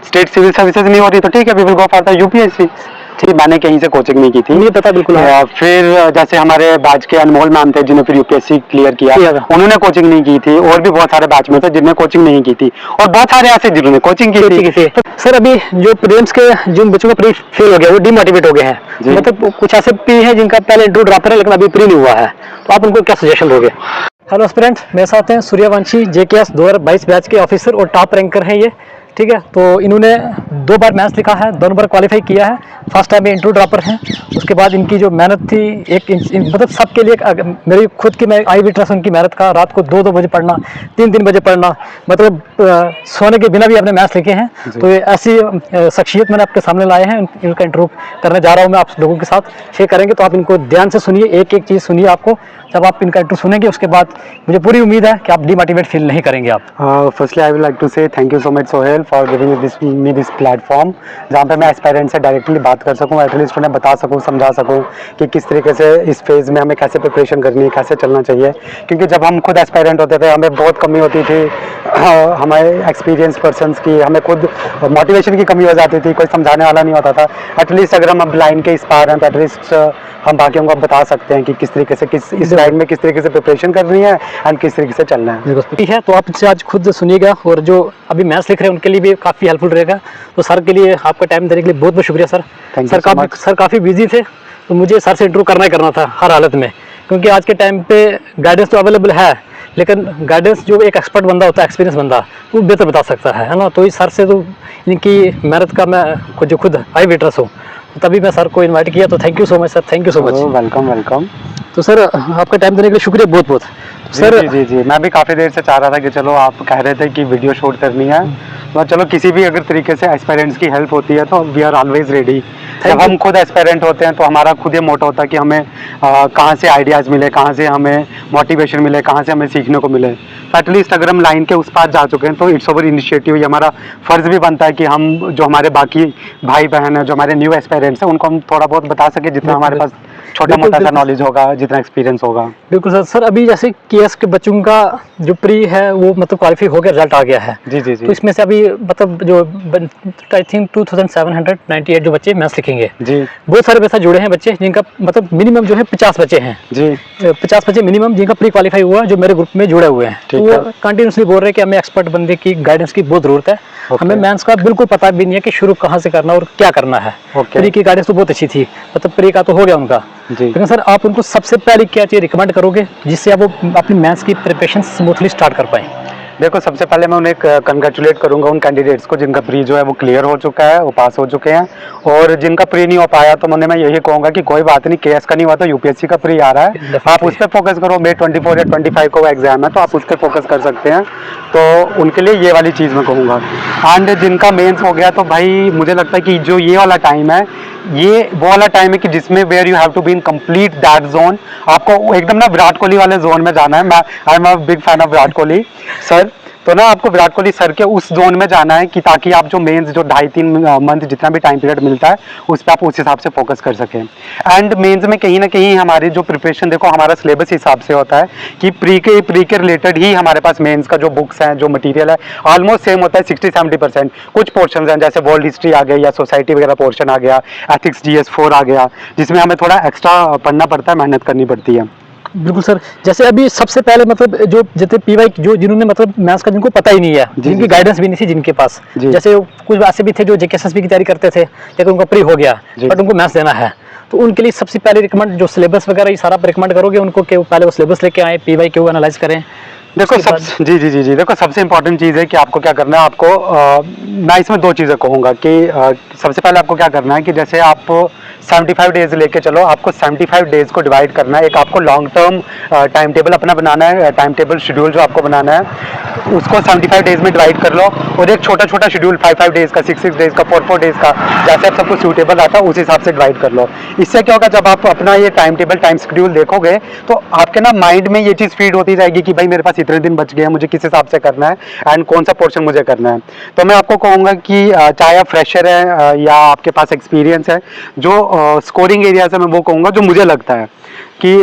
State civil services नहीं होती तो ठीक है, we will go for the UPSC. ठीक, मैंने कहीं से कोचिंग नहीं की थी, नहीं पता बिल्कुल। फिर जैसे हमारे बैच के अनमोल मैम थे जिन्होंने फिर यूपीएससी क्लियर किया, उन्होंने कोचिंग नहीं की थी, और भी बहुत सारे बैच में थे जिन्होंने कोचिंग नहीं की थी, और बहुत सारे ऐसे जिन्होंने कोचिंग की थी। तो सर अभी जो प्रीलिम्स के जिन बच्चों का प्री फेल हो गया वो डिमोटिवेट हो गए हैं, मतलब कुछ ऐसे प्री है जिनका पहले इंटरव्यू ड्रॉपर है लेकिन अभी प्री नहीं हुआ है, तो आप उनको क्या सजेशन दोगे? हेलो स्टूडेंट, मेरे साथ हैं सूर्यवंशी जेकेएस 2022 बैच के ऑफिसर और टॉप रैंकर हैं ये, ठीक है। तो इन्होंने 2 बार मैथ्स लिखा है, दोनों बार क्वालिफाई किया है, फर्स्ट टाइम में इंटरव्यू ड्रॉपर हैं। उसके बाद इनकी जो मेहनत थी एक मतलब सबके लिए, मेरी खुद की मैं आई विटनेस उनकी मेहनत का, रात को 2-2 बजे पढ़ना, 3-3 बजे पढ़ना, मतलब सोने के बिना भी अपने मैथ्स लिखे हैं। तो ये ऐसी शख्सियत मैंने आपके सामने लाए हैं, इनका इंटरव्यू करने जा रहा हूँ मैं आप लोगों के साथ शेयर करेंगे, तो आप इनको ध्यान से सुनिए, एक एक चीज़ सुनिए। आपको जब आप इनका इंटरव्यू सुनेंगे उसके बाद मुझे पूरी उम्मीद है कि आप डिमोटिवेट फील नहीं करेंगे आप। Firstly I would like to say thank you so much Sohail for giving this platform, जहाँ पे मैं एस्पायरेंट से डायरेक्टली बात कर सकूँ, एटलीस्ट उन्हें बता सकूँ, समझा सकूँ कि किस तरीके से इस फेज़ में हमें कैसे प्रिपरेशन करनी है, कैसे चलना चाहिए। क्योंकि जब हम खुद एस्पायरेंट होते थे हमें बहुत कमी होती थी हमारे एक्सपीरियंस पर्सन्स की, हमें खुद मोटिवेशन की कमी हो जाती थी, कोई समझाने वाला नहीं होता था। एटलीस्ट अगर हम अब लाइन के इस पार हैं तो एटलीस्ट हम बाकियों को बता सकते हैं कि किस तरीके से इस लाइन में किस तरीके से प्रिपरेशन करनी है एंड किस तरीके से चलना है। ठीक है, तो आप इनसे आज खुद सुनिएगा, और जो अभी मैथ्स लिख रहे हैं उनके लिए भी काफ़ी हेल्पफुल रहेगा। तो सर के लिए आपका टाइम देने के लिए बहुत बहुत शुक्रिया सर। सर काफ़ी बिजी थे, तो मुझे सर से इंटरव्यू करना ही करना था हर हालत में, क्योंकि आज के टाइम पे गाइडेंस तो अवेलेबल है, लेकिन गाइडेंस जो एक एक्सपर्ट बंदा होता है, एक्सपीरियंस बंदा, वो बेहतर बता सकता है ना। तो इस सर से तो इनकी मेहनत का मैं जो खुद आई विटनेस हूँ, तो तभी मैं सर को इनवाइट किया। तो thank you so much sir, thank you so much. Welcome welcome. तो सर आपका टाइम देने के लिए शुक्रिया बहुत बहुत सर। जी, मैं भी काफ़ी देर से चाह रहा था कि चलो आप कह रहे थे कि वीडियो शूट करनी है, तो चलो किसी भी अगर तरीके से एस्पायरेंट्स की हेल्प होती है तो वी आर ऑलवेज रेडी। जब हम खुद एस्पायरेंट होते हैं तो हमारा खुद ये मोटो होता है कि हमें कहाँ से आइडियाज़ मिले, कहाँ से हमें मोटिवेशन मिले, कहाँ से हमें सीखने को मिले। तो एटलीस्ट अगर हम लाइन के उस पार जा चुके हैं तो इट्स ओवर इनिशिएटिव, ये हमारा फ़र्ज़ भी बनता है कि हम जो हमारे बाकी भाई बहन हैं, जो हमारे न्यू एस्पायरेंट्स हैं, उनको हम थोड़ा बहुत बता सकें जितना हमारे पास छोटा मोटा सा नॉलेज होगा, जितना एक्सपीरियंस होगा। बिल्कुल सर। सर अभी जैसे केएस के बच्चों का जो प्री है वो मतलब क्वालिफाई हो गया, रिजल्ट आ गया है। जी। तो इसमें से अभी मतलब जो आई थिंक 2798 जो बच्चे मैथ्स लिखेंगे जी, बहुत सारे पैसा जुड़े हैं बच्चे, जिनका मतलब मिनिमम जो है 50 बच्चे हैं जी, 50 बच्चे मिनिमम जिनका प्री क्वालिफाई हुआ, जो मेरे ग्रुप में जुड़े हुए हैं। तो वो कंटिन्यूसली बोल रहे हैं कि हमें एक्सपर्ट बंदे की गाइडेंस की बहुत जरूरत है। हमें मैथ्स का बिल्कुल पता भी नहीं है कि शुरू कहाँ से करना और क्या करना है। प्री की गाइडेंस तो बहुत अच्छी थी, मतलब प्री का तो हो गया उनका, लेकिन सर आप उनको सबसे पहले क्या चीज़ रिकमेंड करोगे जिससे आप वो अपनी मैथ्स की प्रिपरेशन स्मूथली स्टार्ट कर पाएँ? देखो, सबसे पहले मैं उन्हें कंग्रेचुलेट करूंगा उन कैंडिडेट्स को जिनका प्री जो है वो क्लियर हो चुका है, वो पास हो चुके हैं, और जिनका प्री नहीं हो पाया तो मैं यही कहूंगा कि कोई बात नहीं, केएस का नहीं हुआ तो यूपीएससी का प्री आ रहा है, आप उस पर फोकस करो। May 24 या 25 को एग्जाम है तो आप उस पर फोकस कर सकते हैं, तो उनके लिए ये वाली चीज़ मैं कहूँगा। एंड जिनका मेंस हो गया तो भाई मुझे लगता है कि जो ये वाला टाइम है, ये वो वाला टाइम है कि जिसमें where you have to be in complete that zone. आपको एकदम ना विराट कोहली वाले जोन में जाना है। I am a big fan of Virat Kohli sir, तो ना आपको विराट कोहली सर के उस जोन में जाना है कि ताकि आप जो मेंस जो 2.5-3 मंथ जितना भी टाइम पीरियड मिलता है उस पर आप उस हिसाब से फोकस कर सकें। एंड मेंस में कहीं ना कहीं हमारी जो प्रिपरेशन, देखो हमारा सिलेबस हिसाब से होता है कि प्री के रिलेटेड ही हमारे पास मेंस का जो बुक्स हैं, जो मटीरियल है, ऑलमोस्ट सेम होता है 60-70%। कुछ पोर्शन हैं जैसे वर्ल्ड हिस्ट्री आ गई या सोसाइटी वगैरह पोर्शन आ गया, एथिक्स GS 4 आ गया, जिसमें हमें थोड़ा एक्स्ट्रा पढ़ना पड़ता है, मेहनत करनी पड़ती है। बिल्कुल सर। जैसे अभी सबसे पहले मतलब जो जितने पीवाई जो जिन्होंने मतलब मैथ्स का जिनको पता ही नहीं है, जिनकी गाइडेंस भी नहीं थी जिनके पास, जैसे कुछ ऐसे भी थे जो जेकेएसएसबी की तैयारी करते थे लेकिन उनका प्री हो गया बट उनको मैथ्स देना है, तो उनके लिए सबसे पहले रिकमेंड जो सिलेबस वगैरह ये सारा रिकमेंड करोगे उनको कि वो पहले वो सिलेबस लेके आए, पीवाई क्यू एनालाइज करें? देखो जी, देखो सबसे इंपॉर्टेंट चीज़ है कि आपको क्या करना है। आपको मैं इसमें 2 चीज़ें कहूँगा कि सबसे पहले आपको क्या करना है कि जैसे आप 75 डेज लेके चलो, आपको 75 डेज को डिवाइड करना है। एक आपको लॉन्ग टर्म टाइम टेबल अपना बनाना है, टाइम टेबल शेड्यूल जो आपको बनाना है उसको 75 डेज में डिवाइड कर लो, और एक छोटा छोटा शेड्यूल 5 डेज का, 6 डेज का, 4 डेज का, जैसे आप सबको सूटेबल आता है उस हिसाब से डिवाइड कर लो। इससे क्या होगा, जब आप अपना ये टाइम टेबल टाइम शेड्यूल देखोगे तो आपके ना माइंड में ये चीज़ फीड होती जाएगी कि भाई मेरे पास इतने दिन बच गए हैं, मुझे किस हिसाब से करना है एंड कौन सा पोर्शन मुझे करना है। तो मैं आपको कहूँगा कि चाहे आप फ्रेशर है या आपके पास एक्सपीरियंस है, जो स्कोरिंग एरियाज है मैं वो कहूँगा जो मुझे लगता है कि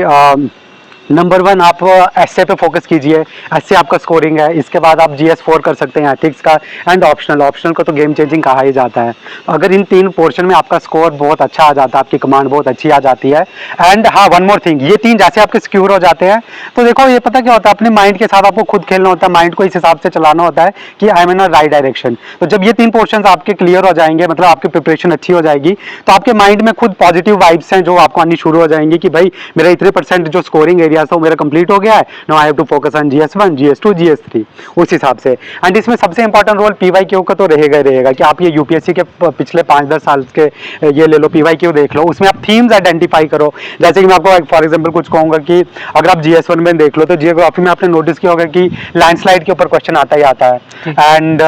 नंबर 1 आप एसए पे फोकस कीजिए, एसए आपका स्कोरिंग है। इसके बाद आप जीएस 4 कर सकते हैं, एथिक्स का एंड ऑप्शनल को तो गेम चेंजिंग कहा ही जाता है। अगर इन 3 पोर्शन में आपका स्कोर बहुत अच्छा आ जाता है, आपकी कमांड बहुत अच्छी आ जाती है। एंड हाँ, वन मोर थिंग, ये 3 जैसे आपके सिक्योर हो जाते हैं तो देखो ये पता क्या होता है, अपने माइंड के साथ आपको खुद खेलना होता है, माइंड को इस हिसाब से चलाना होता है कि I am in right direction. तो जब ये 3 पोर्शन आपके क्लियर हो जाएंगे, मतलब आपकी प्रिपरेशन अच्छी हो जाएगी, तो आपके माइंड में खुद पॉजिटिव वाइब्स हैं जो आपको आनी शुरू हो जाएंगी कि भाई मेरा इतने % जो स्कोरिंग एरिया था वो मेरा कंप्लीट हो गया है, now I have to focus on GS1, GS2, GS3 उस हिसाब से। एंड इसमें सबसे इंपॉर्टेंट रोल PYQ का तो रहेगा ही रहेगा कि आप ये यूपीएससी के पिछले 5-10 साल के ये ले लो, PYQ देख लो, उसमें आप थीम्स आइडेंटिफाई करो। जैसे कि मैं आपको फॉर एग्जांपल कुछ कहूंगा कि अगर आप GS1 में देख लो तो जियोग्राफी में आपने नोटिस किया होगा कि लैंडस्लाइड के ऊपर क्वेश्चन आता ही आता है। एंड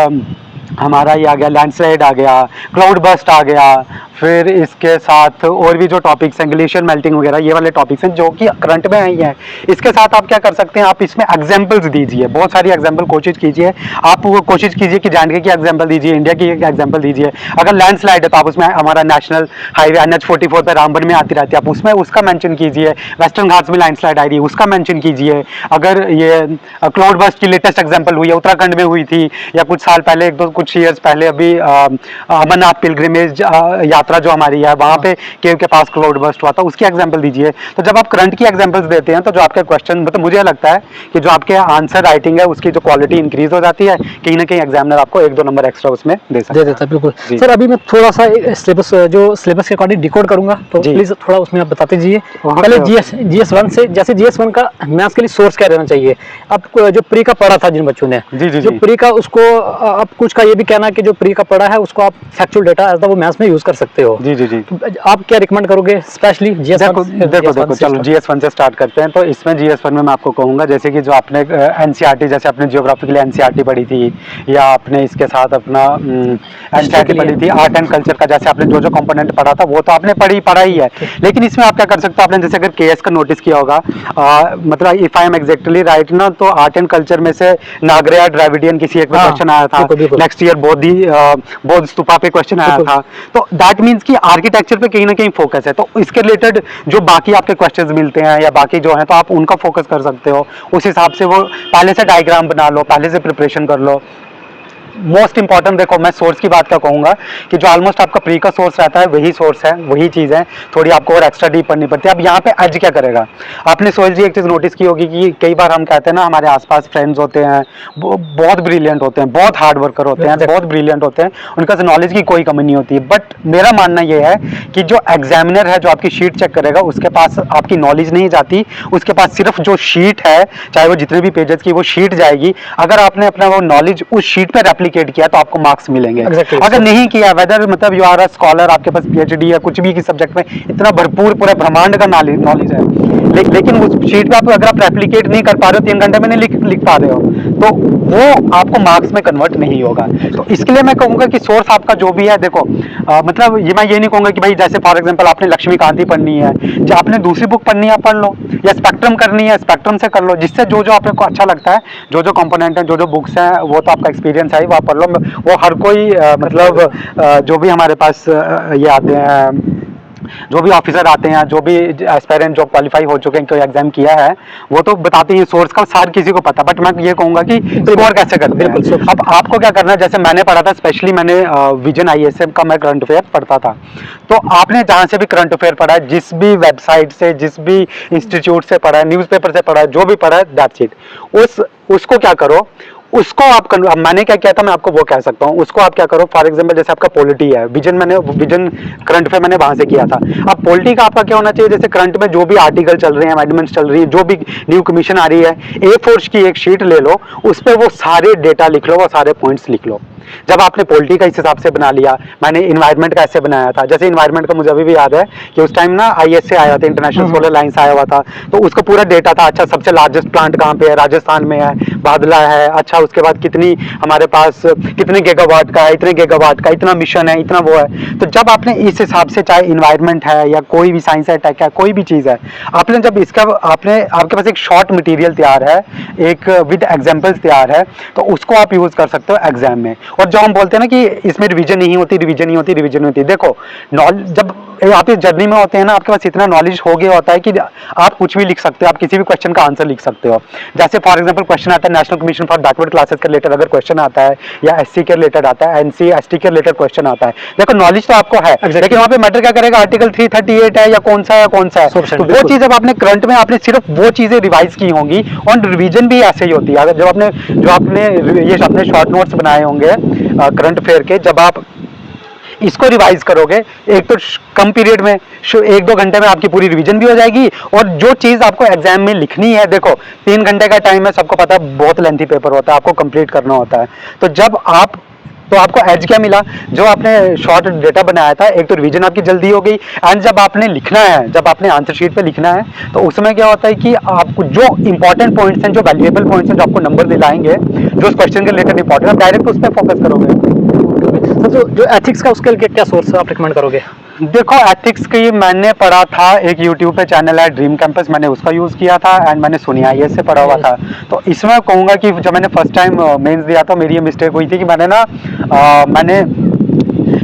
हमारा ये आ गया, लैंडस्लाइड आ गया, क्लाउड बस्ट आ गया, फिर इसके साथ और भी जो टॉपिक्स हैं, ग्लेशियर मेल्टिंग वगैरह, ये वाले टॉपिक्स हैं जो कि करंट में आई हैं। इसके साथ आप क्या कर सकते हैं, आप इसमें एग्जांपल्स दीजिए, बहुत सारी एग्जांपल कोशिश कीजिए। आप वो कोशिश कीजिए कि जांडगे की एग्जांपल दीजिए, इंडिया की एग्जांपल दीजिए। अगर लैंडस्लाइड है तो आप उसमें हमारा नेशनल हाईवे NH44 पे रामबन में आती रहती है, आप उसमें उसका मेंशन कीजिए। वेस्टर्न घाट्स में लैंडस्लाइड आ रही है, उसका मेंशन कीजिए। अगर ये क्लाउड बस्ट की लेटेस्ट एग्जांपल हुई है, उत्तराखंड में हुई थी, या कुछ साल पहले, कुछ ईयर्स पहले अभी अमरनाथ पिलग्रिमेज यात्रा जो हमारी है, वहां पे केव के पास क्लाउड बस्ट हुआ था, उसकी एग्जांपल दीजिए। तो जब आप करंट की एग्जांपल्स देते हैं तो जो आपके क्वेश्चन, मतलब मुझे लगता है कि जो आपके आंसर राइटिंग है उसकी जो क्वालिटी इंक्रीज हो जाती है, कहीं ना कहीं एग्जामिनर आपको 1-2 नंबर एक्स्ट्रा उसमें दे सकता है। देता है, बिल्कुल। जी। सर अभी मैं थोड़ा सा सिलेबस जो सिलेबस के अकॉर्डिंग डिकोड करूंगा, तो जी। प्लीज थोड़ा उसमें आप बता दीजिए। ओके, पहले ओके। GS1 से, जैसे GS1 का मैथ्स के लिए सोर्स क्या रहना चाहिए। अब जो प्री का पढ़ा था जिन बच्चों ने, जी, जी, जो जी। प्री का, उसको अब कुछ का ये भी कहना है कि जो प्री का पढ़ा है उसको आप फैक्चुअल डेटा एज वो मैथ्स में यूज कर सकते हो। जी, जी, जी। आप क्या रिकमेंड करोगे स्पेशली देखो चलो GS1 से स्टार्ट करते हैं। तो इसमें GS1 में मैं आपको कहूंगा, जैसे कि जो आपने NCERT, जैसे आपने ज्योग्राफी के लिए NCERT पढ़ी थी, या आपने इसके साथ अपना NCERT पढ़ी थी, आर्ट एंड कल्चर का जैसे आपने जो जो कंपोनेंट पढ़ा था वो तो आपने पढ़ा ही है। लेकिन इसमें आप क्या कर सकते हो, आपने जैसे अगर KS का नोटिस किया होगा, मतलब if I am exactly right ना, तो आर्ट एंड कल्चर में से नागरिया ड्राविडियन किसी एक में क्वेश्चन आया था। नेक्स्ट ईयर बौद्ध स्तूपा पे क्वेश्चन आया था। तो दैट मीन्स कि आर्किटेक्चर पे कहीं ना कहीं फोकस है, तो इसके रिलेटेड जो बाकी आपके क्वेश्चंस मिलते हैं या बाकी जो है, तो आप उनका फोकस कर सकते हो। उस हिसाब से वो पहले से डायग्राम बना लो, पहले से प्रिपरेशन कर लो। मोस्ट इंपॉर्टेंट देखो, मैं सोर्स की बात क्या कहूंगा कि जो ऑलमोस्ट आपका प्री का सोर्स रहता है वही सोर्स है, वही चीज है, थोड़ी आपको और एक्स्ट्रा डीप पढ़नी पड़ती है। अब यहाँ पे एज क्या करेगा, आपने सोच जी एक चीज नोटिस की होगी कि कई बार हम कहते हैं ना, हमारे आसपास फ्रेंड्स होते हैं, बहुत ब्रिलियंट होते हैं, बहुत हार्ड वर्कर होते हैं, बहुत ब्रिलियंट होते हैं, उनका नॉलेज की कोई कमी नहीं होती। बट मेरा मानना यह है कि जो एग्जामिनर है, जो आपकी शीट चेक करेगा, उसके पास आपकी नॉलेज नहीं जाती, उसके पास सिर्फ जो शीट है, चाहे वो जितने भी पेजेस की वो शीट जाएगी। अगर आपने अपना वो नॉलेज उस शीट पे रेप्लिकेट किया तो आपको मार्क्स मिलेंगे। अगर नहीं किया, वेदर मतलब यू आर अ स्कॉलर, आपके पास PhD या कुछ भी की सब्जेक्ट में इतना भरपूर पूरे ब्रह्मांड का नॉलेज है, लेकिन उस शीट पे अगर आप रेप्लिकेट नहीं कर पा रहे हो, 3 घंटे में नहीं लिख पा रहे हो, तो वो आपको मार्क्स में कन्वर्ट नहीं होगा। तो इसके लिए मैं कहूंगा कि सोर्स आपका जो भी है, देखो मतलब मैं ये नहीं कहूंगा कि भाई जैसे फॉर एग्जांपल आपने लक्ष्मीकांत ही पढ़नी है, जो आपने दूसरी बुक पढ़नी है पढ़ लो, या स्पेक्ट्रम करनी है स्पेक्ट्रम से कर लो, जिससे जो जो आपको अच्छा लगता है, जो जो कंपोनेंट है, जो जो बुक्स हैं, वो तो आपका एक्सपीरियंस है, वो आप पढ़ लो। वो हर कोई मतलब जो भी हमारे पास ये आते हैं, जो भी ऑफिसर आते हैं, जो भी एस्पायरेंट जो क्वालिफाई हो चुके हैं, कोई एग्जाम किया है, वो तो बताते हैं सोर्स का सार किसी को पता। बट मैं ये कहूंगा कि स्कोर कैसे करते हैं। अब आपको क्या करना है, जैसे मैंने पढ़ा था, स्पेशली मैंने विजन ISM का मैं करंट अफेयर पढ़ता था, तो आपने जहां से भी करंट अफेयर पढ़ा है, जिस भी वेबसाइट से, जिस भी इंस्टीट्यूट से पढ़ा है, न्यूज़पेपर से पढ़ा है, जो भी पढ़ा है, दैट्स इट। उसको क्या करो, उसको आप मैंने क्या किया था, मैं आपको वो कह सकता हूँ। उसको आप क्या करो, फॉर एग्जांपल जैसे आपका पॉलिटी है, विजन करंट अफेयर मैंने वहां से किया था। अब पॉलिटी का आपका क्या होना चाहिए, जैसे करंट में जो भी आर्टिकल चल रहे हैं, अमेंडमेंट्स चल रही है, जो भी न्यू कमीशन आ रही है, A4 की एक शीट ले लो, उस पर वो सारे डेटा लिख लो, वो सारे पॉइंट्स लिख लो। जब आपने पॉलिटी का इस हिसाब से बना लिया, मैंने इन्वायरमेंट का ऐसे बनाया था, जैसे इन्वायरमेंट का मुझे अभी भी याद है कि उस टाइम ना ISA आया था, इंटरनेशनल सोलर लाइंस आया हुआ था, तो उसका पूरा डेटा था। अच्छा, सबसे लार्जेस्ट प्लांट कहाँ पे है, राजस्थान में है, बादला है, अच्छा उसके बाद कितनी हमारे पास कितने गीगावाट का है, इतने गीगावाट का, इतना मिशन है, इतना वो है। तो जब आपने इस हिसाब से, चाहे इन्वायरमेंट है या कोई भी साइंस अटैक है, कोई भी चीज़ है, आपने जब इसका आपके पास एक शॉर्ट मटेरियल तैयार है, एक विद एग्जांपल्स तैयार है, तो उसको आप यूज़ कर सकते हो एग्जाम में। और जो हम बोलते हैं ना कि इसमें रिवीजन नहीं होती, रिवीजन नहीं होती, रिवीजन नहीं होती, देखो जब आप इस जर्नी में होते हैं ना, आपके पास इतना नॉलेज हो गया होता है कि आप कुछ भी लिख सकते हो, आप किसी भी क्वेश्चन का आंसर लिख सकते हो। जैसे फॉर एग्जांपल क्वेश्चन आता है national commission for backward classes के रिलेटेड अगर क्वेश्चन आता है, या एससी के रिलेटेड आता है, एनसी एसटी के रिलेटेड क्वेश्चन आता है, देखो नॉलेज तो आपको है, लेकिन वहाँ पे मैटर क्या करेगा, आर्टिकल 338 है या कौन सा है, तो वो चीज़ अब आपने करंट में आपने सिर्फ वो चीज़ें रिवाइज की होंगी। और रिवीजन भी ऐसे ही होती है, अगर जो आपने ये अपने शॉर्ट नोट्स बनाए होंगे करंट अफेयर के, जब आप इसको रिवाइज करोगे एक तो कम पीरियड में, 1-2 घंटे में आपकी पूरी रिवीजन भी हो जाएगी। और जो चीज़ आपको एग्जाम में लिखनी है, देखो 3 घंटे का टाइम है, सबको पता है बहुत लेंथी पेपर होता है, आपको कंप्लीट करना होता है। तो आपको एज क्या मिला, जो आपने शॉर्ट डेटा बनाया था, एक तो रिवीजन आपकी जल्दी हो गई, एंड जब आपने लिखना है, जब आपने आंसर शीट पे लिखना है, तो उसमें क्या होता है कि आपको जो इंपॉर्टेंट पॉइंट्स हैं, जो वैल्यूएबल पॉइंट्स हैं, जो आपको नंबर दिलाएंगे, जो उस क्वेश्चन के रिलेटेड इंपॉर्टेंट, आप डायरेक्ट उस पर फोकस करोगे। तो जो एथिक्स का उसके लिए क्या सोर्स आप रिकमेंड करोगे? देखो एथिक्स की मैंने पढ़ा था, एक यूट्यूब पे चैनल है ड्रीम कैंपस, मैंने उसका यूज़ किया था, एंड मैंने सोनी IAS से पढ़ा हुआ था। तो इसमें कहूँगा कि जब मैंने फर्स्ट टाइम मेंस दिया था, मेरी ये मिस्टेक हुई थी कि मैंने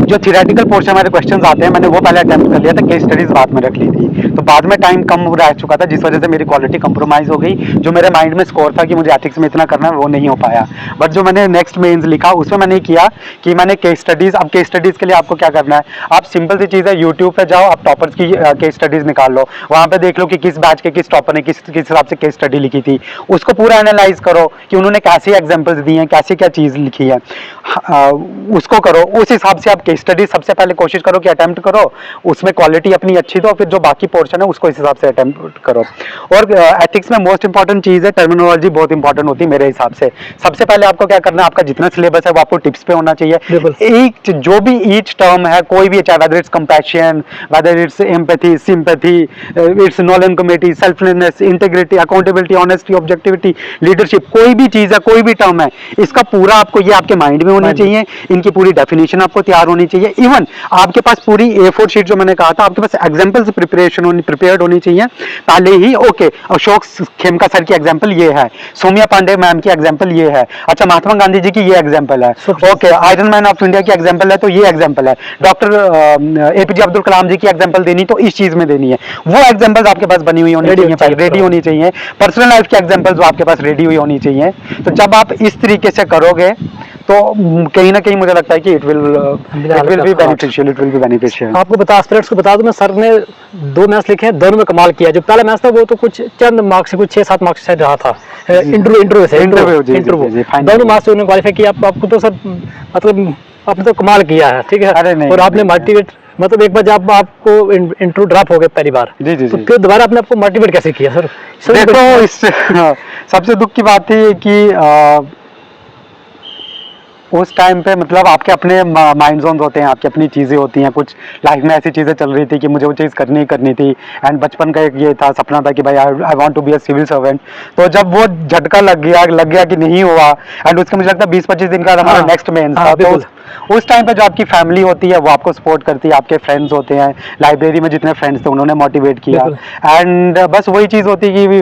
जो थियोरेटिकल पोर्शन हमारे क्वेश्चंस आते हैं, मैंने वो पहले अटेम्प्ट कर लिया था, केस स्टडीज बाद में रख ली थी। तो बाद में टाइम कम रह चुका था, जिस वजह से मेरी क्वालिटी कंप्रोमाइज़ हो गई। जो मेरे माइंड में स्कोर था कि मुझे एथिक्स में इतना करना है, वो नहीं हो पाया। बट जो मैंने नेक्स्ट मेंस लिखा, उसमें मैंने किया कि मैंने केस स्टडीज़, अब केस स्टडीज़ के लिए आपको क्या करना है, आप सिंपल सी चीज़ है, यूट्यूब पर जाओ, आप टॉपर्स की केस स्टडीज़ निकाल लो, वहाँ पर देख लो कि किस बैच के किस टॉपर ने किस हिसाब से केस स्टडी लिखी थी, उसको पूरा एनालाइज करो कि उन्होंने कैसे एग्जाम्पल्स दिए हैं, कैसे क्या चीज़ लिखी है, उसको करो। उस हिसाब से आप केस स्टडी सबसे पहले कोशिश करो कि अटेम्प्ट करो, उसमें क्वालिटी अपनी अच्छी दो, फिर जो बाकी पोर्शन है उसको इस हिसाब से अटेम्प्ट करो। और एथिक्स में मोस्ट इंपॉर्टेंट चीज़ है टर्मिनोलॉजी, बहुत इंपॉर्टेंट होती है मेरे हिसाब से। सबसे पहले आपको क्या करना है, आपका जितना सिलेबस है वो आपको टिप्स पे होना चाहिए। एक जो भी ईच टर्म है, कोई भी, चाहे whether it's compassion, whether it's empathy, sympathy, it's knowledge committee, selflessness, integrity, accountability, honesty, objectivity, leadership, कोई भी चीज़ है, कोई भी टर्म है, इसका पूरा आपको ये आपके माइंड में होना चाहिए, इनकी पूरी डेफिनेशन आपको तैयार होनी चाहिए। इवन आपके पास पूरी A4 शीट, जो मैंने कहा था, आपके पास एग्जाम्पल से प्रिपेयर्ड होनी चाहिए पहले ही। ओके, अशोक खेमका सर की एग्जाम्पल ये है, सौम्या पांडे मैम की एग्जाम्पल ये है, अच्छा महात्मा गांधी जी की ये एग्जाम्पल है, okay iron man of India की एग्जाम्पल है, तो ये एग्जाम्पल है, डॉक्टर APJ अब्दुल कलाम जी की एग्जाम्पल देनी तो इस चीज में देनी है, वो एग्जाम्पल्स आपके पास बनी हुई होनी चाहिए, रेडी होनी चाहिए। पर्सनल लाइफ की एग्जाम्पल्स आपके पास रेडी हुई होनी चाहिए। तो जब आप इस तरीके से करोगे तो कहीं ना कहीं मुझे लगता है कि इट विल बी बेनिफिशियल। आपको एस्पिरेंट्स को बता दूं, मैं सर ने 2 मैच लिखे हैं, दोनों में कमाल किया। जो पहला मैच था वो तो कुछ चंद मार्क्स से, कुछ 6-7 मार्क्स से रहा था, इंटरव्यू दोनों मार्क्स से उन्होंने क्वालिफाई किया। आपको तो सर मतलब आपने तो कमाल किया है, ठीक है। और आपने मोटिवेट, मतलब एक बार जब आपको इंटरव्यू ड्रॉप हो गए पहली बार, तो फिर दोबारा आपने आपको मोटिवेट कैसे किया सर? देखो सबसे दुख की बात थी कि उस टाइम पे मतलब आपके अपने माइंड जोन होते हैं, आपकी अपनी चीज़ें होती हैं, कुछ लाइफ में ऐसी चीज़ें चल रही थी कि मुझे वो चीज़ करनी ही करनी थी। एंड बचपन का एक ये था, सपना था कि भाई I want to be a civil servant. तो जब वो झटका लग गया कि नहीं हुआ, एंड उसके मुझे लगता है 20-25 दिन का हमारा नेक्स्ट मेंस था। तो उस टाइम पे जो आपकी फैमिली होती है वो आपको सपोर्ट करती है, आपके फ्रेंड्स होते हैं, लाइब्रेरी में जितने फ्रेंड्स थे उन्होंने मोटिवेट किया। एंड बस वही चीज़ होती है कि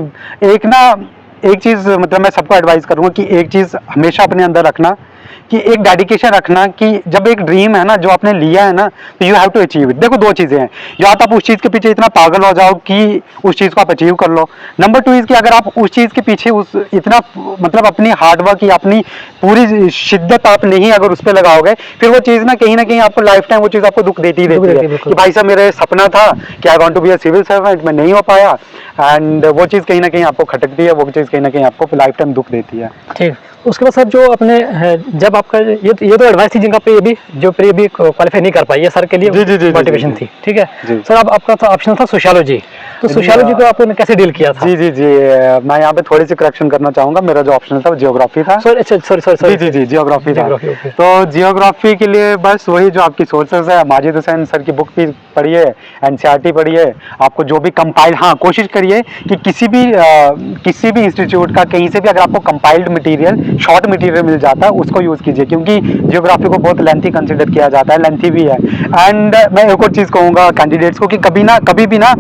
एक चीज़ मतलब मैं सबको एडवाइस करूँगा कि एक चीज़ हमेशा अपने अंदर रखना, कि एक डेडिकेशन रखना, कि जब एक ड्रीम है ना जो आपने लिया है ना, तो you have to achieve it. देखो 2 चीज़ें हैं, या तो आप उस चीज़ के पीछे इतना पागल हो जाओ कि उस चीज़ को आप अचीव कर लो। नंबर 2 इज़ कि अगर आप उस चीज़ के पीछे इतना मतलब अपनी हार्डवर्क या अपनी पूरी शिद्दत आप नहीं अगर उस पर लगाओगे, फिर वो चीज़ ना कहीं आपको लाइफ टाइम वो चीज़ आपको दुख देती ही रहती है कि भाई साहब मेरा सपना था कि I want to be a civil servant, मैं नहीं हो पाया। एंड वो चीज़ कहीं ना कहीं आपको खटकती है, वो चीज़ कहीं ना कहीं आपको लाइफ टाइम दुख देती है। ठीक, उसके बाद सर जो अपने जब आपका ये तो एडवाइस थी जिनका प्री भी क्वालिफाई नहीं कर पाई, ये सर के लिए मोटिवेशन थी, ठीक है सर। अब आपका था ऑप्शन था सोशियोलॉजी, तो सोशियोलॉजी को आपने कैसे डील किया था? जी जी जी, मैं यहाँ पे थोड़ी सी करेक्शन करना चाहूंगा। मेरा जो ऑप्शनल था वो जियोग्राफी था। सॉरी जी जी जी, जियोग्राफी था। ओके। तो जियोग्राफी के लिए बस वही जो आपकी सोर्सेज है, माजिद हुसैन सर की बुक भी पढ़िए, एनसीईआरटी पढ़िए, आपको जो भी कंपाइल, हाँ कोशिश करिए कि किसी भी इंस्टीट्यूट का कहीं से भी अगर आपको कंपाइल्ड मटेरियल, शॉर्ट मटेरियल मिल जाता है उसको यूज कीजिए, क्योंकि जियोग्राफी को बहुत लेंथी कंसिडर किया जाता है, लेंथी भी है। एंड मैं एक और चीज कहूंगा कैंडिडेट्स को कि कभी भी ना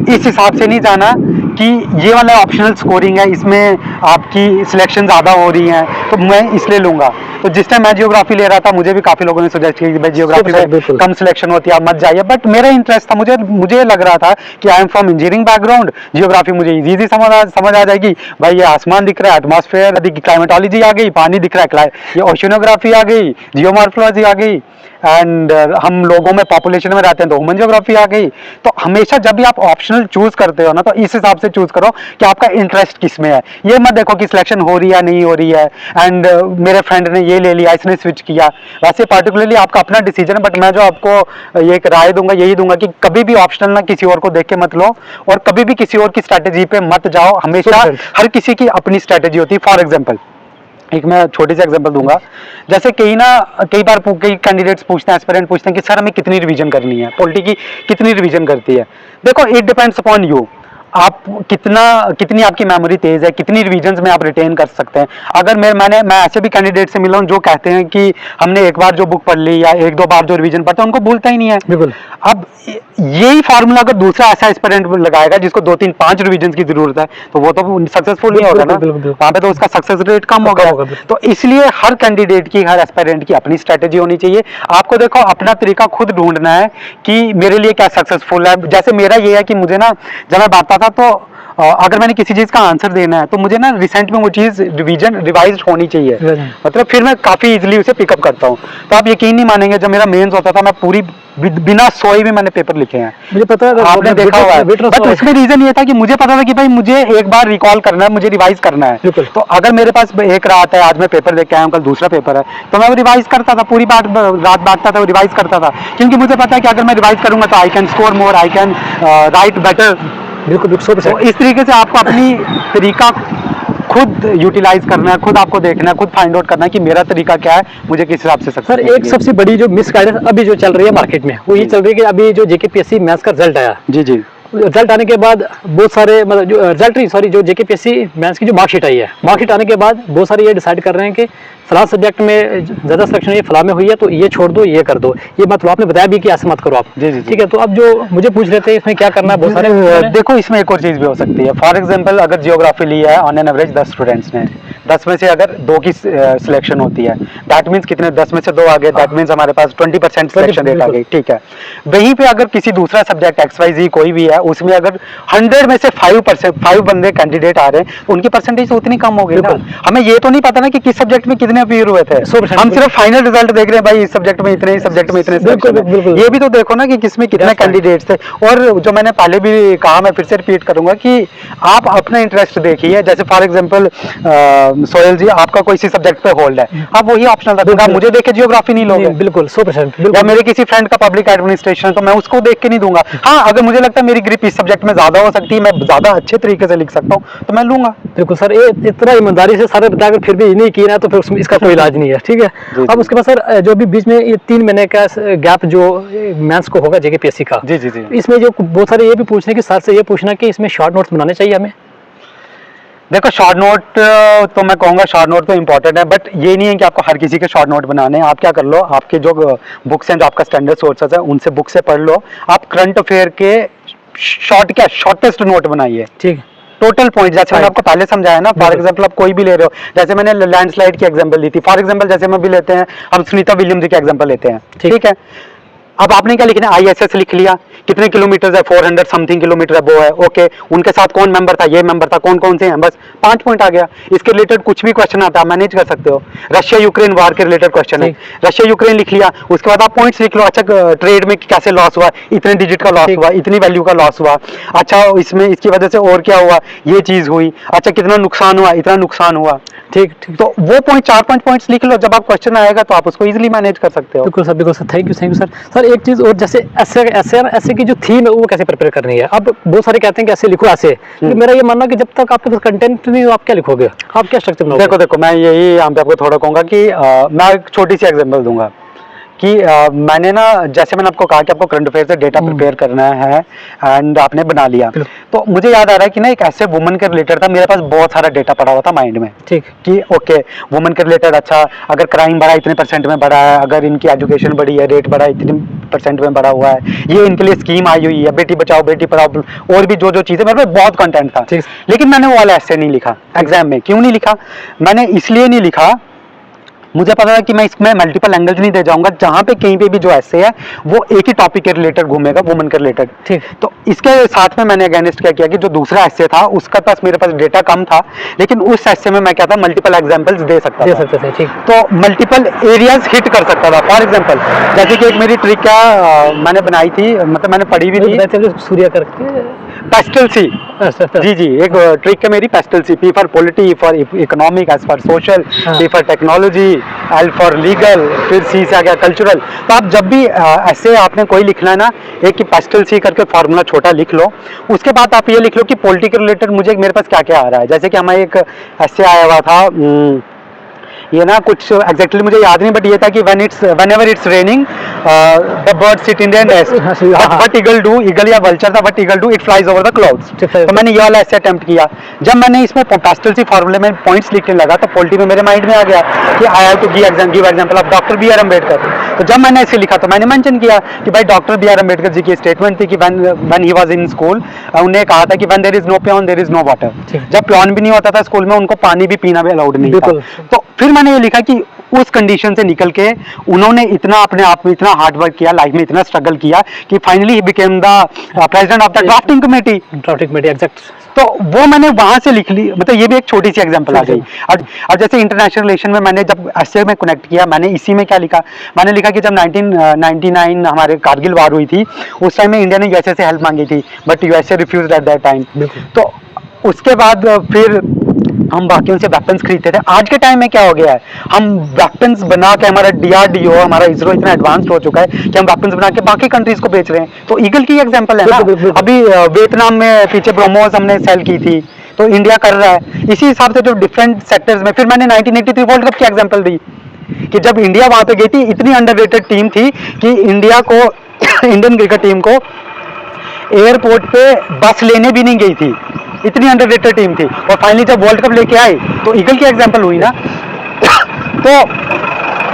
इस हिसाब से नहीं जाना कि ये वाला ऑप्शनल स्कोरिंग है, इसमें आपकी सिलेक्शन ज़्यादा हो रही है तो मैं इसलिए लूंगा। तो जिस टाइम मैं जियोग्राफी ले रहा था मुझे भी काफ़ी लोगों ने सजेस्ट किया कि भाई जियोग्राफी में कम सिलेक्शन होती है, आप मत जाइए, बट मेरा इंटरेस्ट था, मुझे लग रहा था कि I am from engineering background, geography मुझे इजी समझ आ जाएगी। भाई ये आसमान दिख रहा है, एटमॉस्फेयर, क्लाइमेटोलॉजी आ गई, पानी दिख रहा है, ये ओशियोनोग्राफी आ गई, जियोमॉर्फोलॉजी आ गई, एंड हम लोगों में पॉपुलेशन में रहते हैं तो ह्यूमन ज्योग्राफी आ गई। तो हमेशा जब भी आप ऑप्शनल चूज करते हो ना तो इस हिसाब से चूज करो कि आपका इंटरेस्ट किस में है। ये मत देखो कि सिलेक्शन हो रही है नहीं हो रही है, एंड मेरे फ्रेंड ने ये ले लिया, इसने स्विच किया। वैसे पार्टिकुलरली आपका अपना डिसीजन है, बट मैं जो आपको ये एक राय दूंगा यही दूंगा कि कभी भी ऑप्शनल ना किसी और को देख के मत लो, और कभी भी किसी और की स्ट्रेटेजी पे मत जाओ। हमेशा हर किसी की अपनी स्ट्रेटेजी होती है। फॉर एग्जाम्पल एक मैं छोटी सी एग्जांपल दूंगा, जैसे कई बार कई कैंडिडेट्स पूछते हैं, एस्पिरेंट पूछते हैं कि सर हमें कितनी रिवीजन करनी है, पॉलिटी की कितनी रिवीजन करती है। देखो इट डिपेंड्स अपॉन यू, आप कितनी आपकी मेमोरी तेज है, कितनी रिवीजन्स में आप रिटेन कर सकते हैं। अगर मैं ऐसे भी कैंडिडेट से मिला हूं जो कहते हैं कि हमने एक बार जो बुक पढ़ ली या एक दो बार जो रिवीजन पढ़ता है उनको भूलता ही नहीं है। बिल्कुल। अब यही फार्मूला अगर दूसरा ऐसा एस्पिरेंट लगाएगा जिसको 2-3-5 रिवीजन की जरूरत है तो वो तो सक्सेसफुल नहीं होगा ना, वहां पे तो उसका सक्सेस रेट कम होगा। तो इसलिए हर कैंडिडेट की, हर एस्पिरेंट की अपनी स्ट्रेटेजी होनी चाहिए। आपको देखो अपना तरीका खुद ढूंढना है कि मेरे लिए क्या सक्सेसफुल है। जैसे मेरा ये है कि मुझे ना जब मैं बांटता था तो अगर मैंने किसी चीज का आंसर देना है तो मुझे ना रिसेंट में वो चीज रिवाइज होनी चाहिए, मतलब फिर मैं काफी इजीली उसे पिकअप करता हूँ। तो आप यकीन नहीं मानेंगे, जब मेरा मेंस होता था मैं पूरी बिना सोए भी मैंने पेपर लिखे हैं, मुझे पता है, आपने देखा हुआ है। बट उसमें रीजन ये था कि मुझे पता था कि भाई मुझे एक बार रिकॉल करना है, मुझे रिवाइज करना है। तो अगर मेरे पास एक रात है, आज मैं पेपर देख के आया हूँ, कल दूसरा पेपर है, तो मैं वो रिवाइज करता था, पूरी रात बांटता था, वो रिवाइज करता था, क्योंकि मुझे पता है कि अगर मैं रिवाइज करूंगा तो I can score more, I can write better. बिल्कुल। तो इस तरीके से आपको अपनी तरीका खुद यूटिलाइज करना है, खुद आपको देखना है, खुद फाइंड आउट करना है कि मेरा तरीका क्या है, मुझे किस हिसाब से सर एक सबसे बड़ी जो मिसगाइडेंस अभी जो चल रही है मार्केट में वो ये चल रही है कि अभी जो जेकेपीएससी मैथ्स का रिजल्ट आया, जी रिजल्ट आने के बाद बहुत सारे मतलब जो रिजल्ट नहीं सॉरी जो जेकेपीएससी मैथ्स की जो मार्कशीट आई है, मार्कशीट आने के बाद बहुत सारे ये डिसाइड कर रहे हैं कि फलां सब्जेक्ट में ज्यादा सिलेक्शन ये फलां में हुई है तो ये छोड़ दो, ये कर दो, ये मतलब आपने बताया भी कि ऐसे मत करो आप। जी ठीक है। तो अब जो मुझे पूछ रहे थे इसमें क्या करना है, बहुत सारे देखो इसमें एक और चीज भी हो सकती है। फॉर एग्जांपल अगर जियोग्राफी ली है ऑन एन एवरेज 10 स्टूडेंट्स ने, 10 में से अगर 2 की सिलेक्शन होती है, दैट मीन्स कितने, 10 में से 2 आ गए, दैट मीन्स हमारे पास 20% सिलेक्शन रेट आ गई। ठीक है, वहीं पे अगर किसी दूसरा सब्जेक्ट XYZ कोई भी है उसमें अगर 100 में से 5 बंदे कैंडिडेट आ रहे हैं तो उनकी परसेंटेज उतनी कम हो गई ना। हमें ये तो नहीं पता ना कि किस सब्जेक्ट में कितने अपीयर हुए थे, हम सिर्फ फाइनल रिजल्ट देख रहे हैं, भाई इस सब्जेक्ट में इतने, इस सब्जेक्ट में इतने। ये भी तो देखो ना कि किसमें कितने कैंडिडेट्स थे। और जो मैंने पहले भी कहा, मैं फिर से रिपीट करूंगा कि आप अपना इंटरेस्ट देखिए। जैसे फॉर एग्जांपल सोहेल जी आपका कोई सी सब्जेक्ट पे होल्ड है, आप वही ऑप्शनल रखोगे, आप मुझे देख के जियोग्राफी नहीं लोगे। बिल्कुल 100%। या मेरे किसी फ्रेंड का पब्लिक एडमिनिस्ट्रेशन तो मैं उसको देख के नहीं दूंगा। हाँ अगर मुझे लगता है मेरी ग्रिप इस सब्जेक्ट में ज्यादा हो सकती है, मैं ज्यादा अच्छे तरीके से लिख सकता हूँ तो मैं लूंगा। बिल्कुल सर, ये इतना ईमानदारी से सारे बताकर फिर भी नहीं किया तो फिर इसका कोई इलाज नहीं है। ठीक है। अब उसके बाद सर जो भी बीच में ये 3 महीने का गैप जो मैथ्स को होगा जेकेपीएससी का, जी इसमें जो बहुत सारे ये भी पूछने की सर से ये पूछना कि इसमें शॉर्ट नोट्स बनाने चाहिए हमें। देखो शॉर्ट नोट तो मैं कहूँगा शॉर्ट नोट तो इम्पोर्टेंट है, बट ये नहीं है कि आपको हर किसी के शॉर्ट नोट बनाने हैं। आप क्या कर लो, आपके जो बुक्स हैं, जो आपका स्टैंडर्ड सोर्सेस है उनसे बुक से पढ़ लो। आप करंट अफेयर के शॉर्टेस्ट नोट बनाइए। ठीक, टोटल पॉइंट जैसे मैंने आपको पहले समझाया ना। फॉर एग्जांपल आप कोई भी ले रहे हो, जैसे मैंने लैंडस्लाइड की एग्जांपल दी थी, फॉर एग्जांपल जैसे हम भी लेते हैं, हम सुनीता विलियम्स जी की एग्जांपल लेते हैं। ठीक है, अब आपने क्या लिखना है, ISS लिख लिया, कितने किलोमीटर है, 400 समथिंग किलोमीटर है वो है, ओके। उनके साथ कौन मेंबर था, ये मेंबर था, कौन कौन से हैं, बस 5 पॉइंट आ गया। इसके रिलेटेड कुछ भी क्वेश्चन आता है मैनेज कर सकते हो। रशिया यूक्रेन वार के रिलेटेड क्वेश्चन है, रशिया यूक्रेन लिख लिया, उसके बाद आप पॉइंट्स लिख लो। अच्छा ट्रेड में कैसे लॉस हुआ, इतने डिजिट का लॉस हुआ, इतनी वैल्यू का लॉस हुआ, अच्छा इसमें इसकी वजह से और क्या हुआ, ये चीज हुई, अच्छा कितना नुकसान हुआ, इतना नुकसान हुआ। ठीक ठीक। तो वो पॉइंट 4-5 पॉइंट्स लिख लो, जब आप क्वेश्चन आएगा तो आप उसको इजीली मैनेज कर सकते हो। बिल्कुल sir, thank you sir. Sir एक चीज़ और, जैसे ऐसे की जो थीम है वो कैसे प्रिपेयर करनी है? अब बहुत सारे कहते हैं कि ऐसे लिखो ऐसे, लेकिन मेरा ये मानना कि जब तक आपके पास कंटेंट नहीं हो आप क्या लिखोगे, आप क्या स्ट्रक्चर बनाओगे? देखो मैं यही यहाँ पे आपको थोड़ा कहूँगा कि मैं एक छोटी सी एग्जांपल दूंगा कि मैंने ना, जैसे मैंने आपको कहा कि आपको करंट अफेयर से डेटा प्रिपेयर करना है एंड आपने बना लिया, तो मुझे याद आ रहा है कि ना एक ऐसे वुमन के रिलेटेड था, मेरे पास बहुत सारा डेटा पड़ा हुआ था माइंड में, ठीक, कि ओके वुमन के रिलेटेड, अच्छा अगर क्राइम बढ़ा इतने % में बढ़ा है, अगर इनकी एजुकेशन बढ़ी है, रेट बढ़ा इतने % में बढ़ा हुआ है, ये इनके लिए स्कीम आई हुई है, बेटी बचाओ बेटी पढ़ाओ, और भी जो चीज़ें, मेरे पास बहुत कंटेंट था। लेकिन मैंने वो वाला ऐसे नहीं लिखा एग्जाम में। क्यों नहीं लिखा? मैंने इसलिए नहीं लिखा, मुझे पता था कि मैं इसमें मल्टीपल एंगल्स नहीं दे जाऊंगा, जहां पे कहीं पे भी जो ऐसे है वो एक ही टॉपिक के रिलेटेड घूमेगा, वुमन के रिलेटेड। ठीक। तो इसके साथ में मैंने अगेंस्ट क्या किया कि जो दूसरा ऐसे था उसका पास मेरे पास डेटा कम था, लेकिन उस ऐसे में मैं क्या था, मल्टीपल एग्जांपल्स दे सकते थे। ठीक। तो मल्टीपल एरियाज हिट कर सकता था। फॉर एग्जांपल जैसे कि एक मेरी ट्रिक क्या मैंने बनाई थी, मतलब मैंने पढ़ी भी थी, सूर्या करके पेस्टल सी। जी एक ट्रिक है मेरी, पेस्टल सी। P for polity, for economic, S for social, T for technology, L for legal, फिर सी से आ गया कल्चरल। तो आप जब भी ऐसे आपने कोई लिखना है ना, एक की पेस्टल सी करके फॉर्मूला छोटा लिख लो, उसके बाद आप ये लिख लो कि पॉलिटी के रिलेटेड मुझे मेरे पास क्या क्या आ रहा है। जैसे कि हमारे एक ऐसे आया हुआ था, ये ना कुछ एग्जैक्टली मुझे याद नहीं, बट ये था कि whenever it's raining the birds sit in their nest, what eagle do, eagle या वल्चर था, what eagle do, it flies over the clouds। तो मैंने ये वाला ऐसे अटेम्प्ट किया। जब मैंने इसमें पेस्टल सी फॉर्मूले में पॉइंट्स लिखने लगा तो पॉलिटी में मेरे माइंड में आ गया कि I have to give example of doctor B R Ambedkar. तो जब मैंने ऐसे लिखा तो मैंने मेंशन किया कि भाई doctor B R Ambedkar ji की स्टेटमेंट थी कि when he was in school, उन्हें कहा था कि when there is no pion there is no water। जब पियोन भी नहीं होता था स्कूल में, उनको पानी भी पीना भी अलाउड नहीं था। तो फिर मैंने ये लिखा कि उस कंडीशन से निकल के उन्होंने इतना अपने आप में इतना हार्ड वर्क किया, लाइफ में इतना स्ट्रगल किया कि finally he became the president of the drafting committee. Exact. तो वो मैंने वहां से लिख ली, मतलब ये भी एक छोटी सी एग्जांपल आ गई। और जैसे इंटरनेशनल रिलेशन में मैंने जब ऐसे में कनेक्ट किया, मैंने इसी में क्या लिखा, मैंने लिखा कि जब 1999 हमारे कारगिल वार हुई थी, उस टाइम में इंडिया ने यूएसए से हेल्प मांगी थी, but USA refused at that time. तो उसके बाद फिर हम बाकियों से वेपन्स खरीदते थे। आज के टाइम में क्या हो गया है, हम वेपन्स बना के, हमारा DRDO, हमारा इसरो इतना एडवांस्ड हो चुका है कि हम वेपन्स बना के बाकी कंट्रीज को बेच रहे हैं। तो ईगल की एग्जांपल है ना, अभी वियतनाम में पीछे ब्रह्मोस हमने सेल की थी, तो इंडिया कर रहा है इसी हिसाब से जो डिफरेंट सेक्टर्स में। फिर मैंने 1983 वर्ल्ड कप की एग्जांपल दी कि जब इंडिया वहां पे गई थी, इतनी अंडररेटेड टीम थी कि इंडिया को इंडियन क्रिकेट टीम को एयरपोर्ट पे बस लेने भी नहीं गई थी, इतनी अंडररेटेड टीम थी। और फाइनली जब वर्ल्ड कप लेके आई तो ईगल की एग्जांपल हुई ना। तो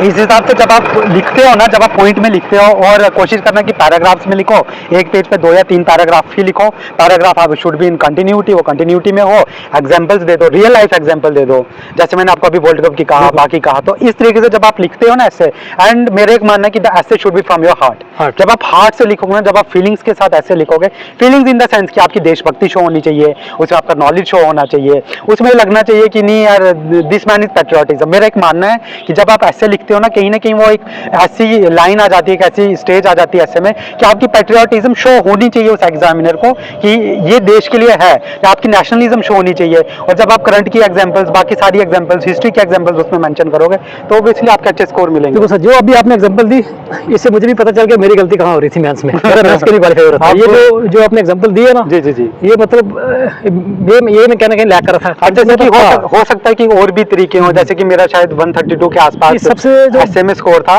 इस हिसाब से जब आप लिखते हो ना, जब आप पॉइंट में लिखते हो, और कोशिश करना कि पैराग्राफ्स में लिखो, एक पेज पे 2 या 3 पैराग्राफ ही लिखो। पैराग्राफ आप शुड बी इन कंटिन्यूटी, वो कंटिन्यूटी में हो, एग्जांपल्स दे दो, रियल लाइफ एग्जांपल दे दो, जैसे मैंने आपको अभी वर्ल्ड कप की कहा, बाकी कहा। तो इस तरीके से जब आप लिखते हो ना ऐसे, एंड मेरा एक मानना है कि द ऐसे should be from your heart. जब आप हार्ट से लिखोगे ना, जब आप फीलिंग्स के साथ ऐसे लिखोगे, फीलिंग्स इन द सेंस कि आपकी देशभक्ति शो होनी चाहिए, उसमें आपका नॉलेज शो होना चाहिए, उसमें लगना चाहिए कि नहीं यार दिस मैन इज पैट्रियोटिज्म। मेरा एक मानना है कि जब आप ऐसे लिखते हो ना, कहीं ना कहीं वो एक ऐसी लाइन आ जाती है, एक ऐसी स्टेज आ जाती है ऐसे में कि आपकी पैट्रियोटिज्म शो होनी चाहिए उस एग्जामिनर को कि ये देश के लिए है, या आपकी नेशनलिज्म शो होनी चाहिए। और जब आप करंट की एग्जांपल्स, बाकी सारी एग्जांपल्स, हिस्ट्री की एग्जांपल्स उसमें मेंशन करोगे तो ऑब्वियसली आपके अच्छे स्कोर मिलेंगे। देखो सर, जो अभी आपने एग्जांपल दी, इससे मुझे भी पता चल गया मेरी गलती कहाँ हो रही थी मैथ्स में। मेरा मैथ्स के लिए क्वालीफाई हो रहा था। ये जो आपने एग्जांपल दिए ना, जी जी जी, ये मतलब ये मैं कहना कहीं लैक कर रहा था। जैसे कि हो सकता है कि और भी तरीके हो, जैसे कि मेरा शायद 132 के आसपास सबसे जो ऐसे में स्कोर था,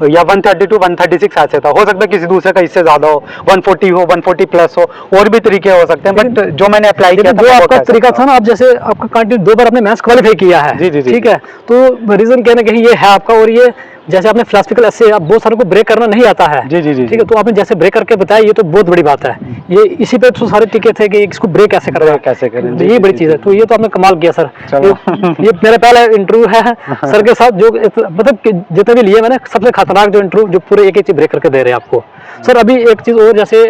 या 132 136 ऐसे था। हो सकता है किसी दूसरे का इससे ज्यादा हो, 140 हो, 140 प्लस हो, और भी तरीके हो सकते हैं। बट जो मैंने अप्लाई किया था, जो आपका तरीका था ना, आप जैसे आपका कंटिन्यू 2 बार आपने मैथ्स क्वालीफाई किया है, जी जी जी, ठीक है, तो रीजन कहना कहीं ये है आपका। और ये जैसे आपने फिलोसफिकल ऐसे आप बहुत सारों को ब्रेक करना नहीं आता है, जी जी जी, ठीक है, तो आपने जैसे ब्रेक करके बताया, ये तो बहुत बड़ी बात है। ये इसी पे तो सारे टिके थे कि इसको ब्रेक कैसे करना है, कैसे करें, ये बड़ी चीज है। तो ये तो आपने कमाल किया सर। ये मेरा पहला इंटरव्यू है सर के साथ, जो मतलब जितने भी लिए मैंने, सबसे खतरनाक जो इंटरव्यू, जो पूरे एक चीज ब्रेक करके दे रहे हैं आपको। सर अभी एक चीज और, जैसे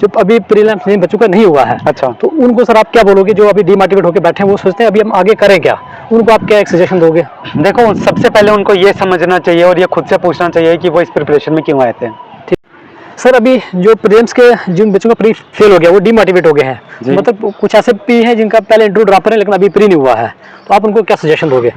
जो अभी प्रीलिम्स बच्चों का नहीं हुआ है, अच्छा, तो उनको सर आप क्या बोलोगे, जो अभी डिमोटिवेट होकर बैठे हैं, वो सोचते हैं अभी हम आगे करें क्या, उनको आप क्या एक सजेशन दोगे? देखो, सबसे पहले उनको ये समझना चाहिए और ये खुद से पूछना चाहिए कि वो इस प्रिपरेशन में क्यों आए थे। सर अभी जो प्रीलिम्स के जिन बच्चों का प्री फेल हो गया वो डीमोटिवेट हो गए हैं, जी। मतलब कुछ ऐसे पी हैं जिनका पहले इंटरव्यू ड्रॉपर है लेकिन अभी प्री नहीं हुआ है, तो आप उनको क्या सजेशन दोगे?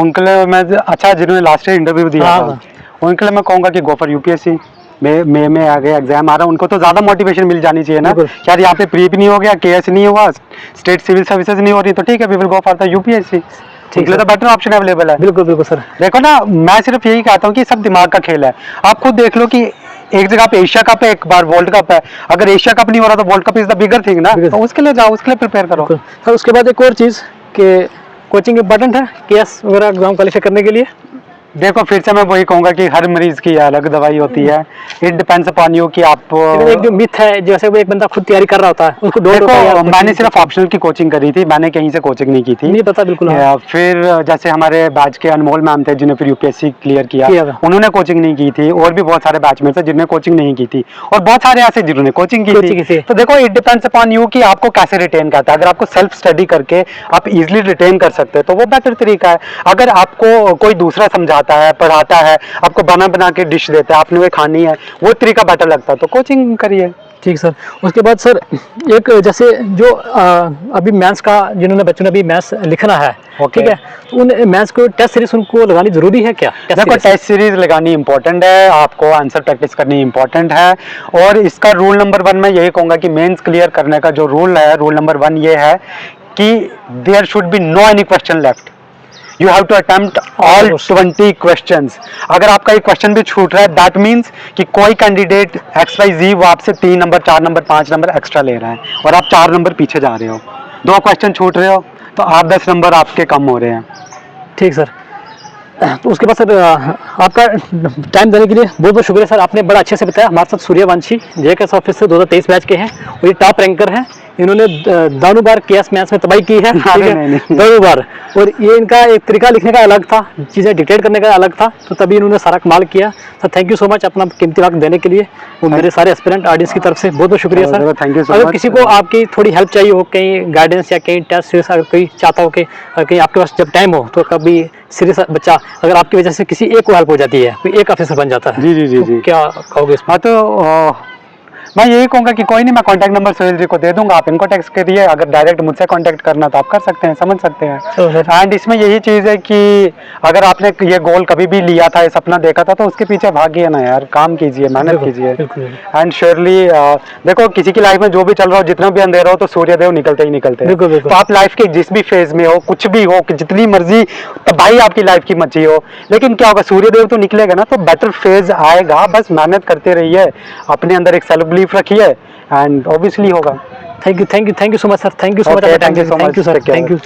उनके लिए मैं अच्छा जिन्होंने लास्ट ईयर इंटरव्यू दिया हाँ, था उनके लिए मैं कहूँगा कि गो फॉर यूपीएससी। मई में आगे एग्जाम आ रहा है, उनको तो ज़्यादा मोटिवेशन मिल जानी चाहिए ना। बिल्कुल। यार यहाँ पे प्री भी नहीं हो गया, केएस नहीं हुआ, स्टेट सिविल सर्विसेज नहीं हो रही, तो ठीक है we will go for the UPSC. उनके लिए तो बेटर ऑप्शन अवेलेबल है। बिल्कुल बिल्कुल सर। देखो ना, मैं सिर्फ यही कहता हूँ कि सब दिमाग का खेल है। आप खुद देख लो कि एक जगह पे एशिया कप है, एक बार वर्ल्ड कप है। अगर एशिया कप नहीं हो रहा तो world cup is the bigger thing ना, Bigger तो उसके लिए जाओ, उसके लिए प्रिपेयर करो। बिल्कुल। सर उसके बाद एक और चीज़ कि कोचिंग इम्पोर्टेंट है केएस वगैरह एग्जाम क्वालिफाई करने के लिए? देखो फिर से मैं वही कहूंगा कि हर मरीज की अलग दवाई होती है। इट डिपेंड्स अपॉन यू कि आप लेकिन एक जो मिथ है, जैसे वो एक बंदा खुद तैयारी कर रहा होता है उसको डोर होता है देखो यार, मैंने coaching सिर्फ ऑप्शनल की कोचिंग करी थी, मैंने कहीं से कोचिंग नहीं की थी। नहीं पता बिल्कुल। हाँ। फिर जैसे हमारे बैच के अनमोल मैम थे जिन्हें फिर यूपीएससी क्लियर किया, किया था। उन्होंने कोचिंग नहीं की थी। और भी बहुत सारे बैचमेट थे जिन्होंने कोचिंग नहीं की थी, और बहुत सारे ऐसे जिन्होंने कोचिंग की कोचिंग की थी। थी। तो देखो इट डिपेंड्स अपॉन यू कि आपको कैसे रिटेन करता है। अगर आपको सेल्फ स्टडी करके आप इजिली रिटेन कर सकते हैं तो वो बेटर तरीका है। अगर आपको कोई दूसरा समझाता है, पढ़ाता है, आपको बना के डिश देता है, आपने वो खानी है, वो तरीका बेटर लगता है, तो कोचिंग करिए। ठीक सर। उसके बाद सर एक जैसे जो अभी मैथ्स का जिन्होंने बच्चों ने अभी मैथ्स लिखना है, ओके। ठीक है, तो उन मैथ्स को टेस्ट सीरीज उनको लगानी जरूरी है क्या? देखो टेस्ट सीरीज लगानी इंपॉर्टेंट है, आपको आंसर प्रैक्टिस करनी इंपॉर्टेंट है। और इसका रूल नंबर 1 मैं यही कहूंगा कि मेंस क्लियर करने का जो रूल है, रूल नंबर 1 ये है कि there should be no any question left. You have to attempt all 20 questions. अगर आपका एक क्वेश्चन भी छूट रहा है दैट मीन्स कि कोई कैंडिडेट XYZ वो आपसे 3 नंबर 4 नंबर 5 नंबर एक्स्ट्रा ले रहा है और आप 4 नंबर पीछे जा रहे हो, 2 क्वेश्चन छूट रहे हो, तो आप 10 नंबर आपके कम हो रहे हैं। ठीक सर। तो उसके बाद सर आपका टाइम देने के लिए बहुत बहुत शुक्रिया सर, आपने बड़ा अच्छे से बताया। हमारे साथ सूर्यवंशी JKS ऑफिस से 2023 बैच के हैं और ये टॉप रैंकर हैं। इन्होंने दानू बार केएस मैथ्स में तबाही की है, ठीक है, दानू बार। और ये इनका एक तरीका लिखने का अलग था, चीज़ें डिक्टेट करने का अलग था, तो तभी इन्होंने सारा कमाल किया। Sir thank you so much अपना कीमती वक्त देने के लिए। वो मेरे सारे एस्पिरेंट ऑडियंस की तरफ से बहुत बहुत शुक्रिया सर। थैंक यू सो अगर मच। किसी को आपकी थोड़ी हेल्प चाहिए हो, कहीं गाइडेंस या कहीं टेस्ट सीरीज, अगर कोई चाहता हो कि कहीं आपके पास जब टाइम हो तो कभी सीरियस बच्चा अगर आपकी वजह से किसी एक को हेल्प हो जाती है, कोई एक ऑफिसर बन जाता है, जी जी जी तो जी, क्या कहोगे इसमें? हाँ तो मैं यही कहूँगा कि कोई नहीं, मैं कांटेक्ट नंबर सुहेल जी को दे दूंगा, आप इनको टेक्स्ट करिए। अगर डायरेक्ट मुझसे कांटेक्ट करना तो आप कर सकते हैं, समझ सकते हैं। एंड इसमें यही चीज़ है कि अगर आपने ये गोल कभी भी लिया था, ये सपना देखा था, तो उसके पीछे भागिए ना यार, काम कीजिए, मेहनत कीजिए। एंड श्योरली देखो किसी की लाइफ में जो भी चल रहा हो, जितना भी अंधेरा हो, तो सूर्यदेव निकलते ही निकलते हैं। तो आप लाइफ के जिस भी फेज में हो, कुछ भी हो, कि जितनी मर्जी तबाही आपकी लाइफ की मची हो, लेकिन क्या होगा, सूर्यदेव तो निकलेगा ना, तो बेटर फेज आएगा। बस मेहनत करते रहिए, अपने अंदर एक सेल्फ बिलीफ रखिए एंड ऑब्वियसली होगा। Thank you so much sir, thank you so much, thank you so much, thank you sir, thank you.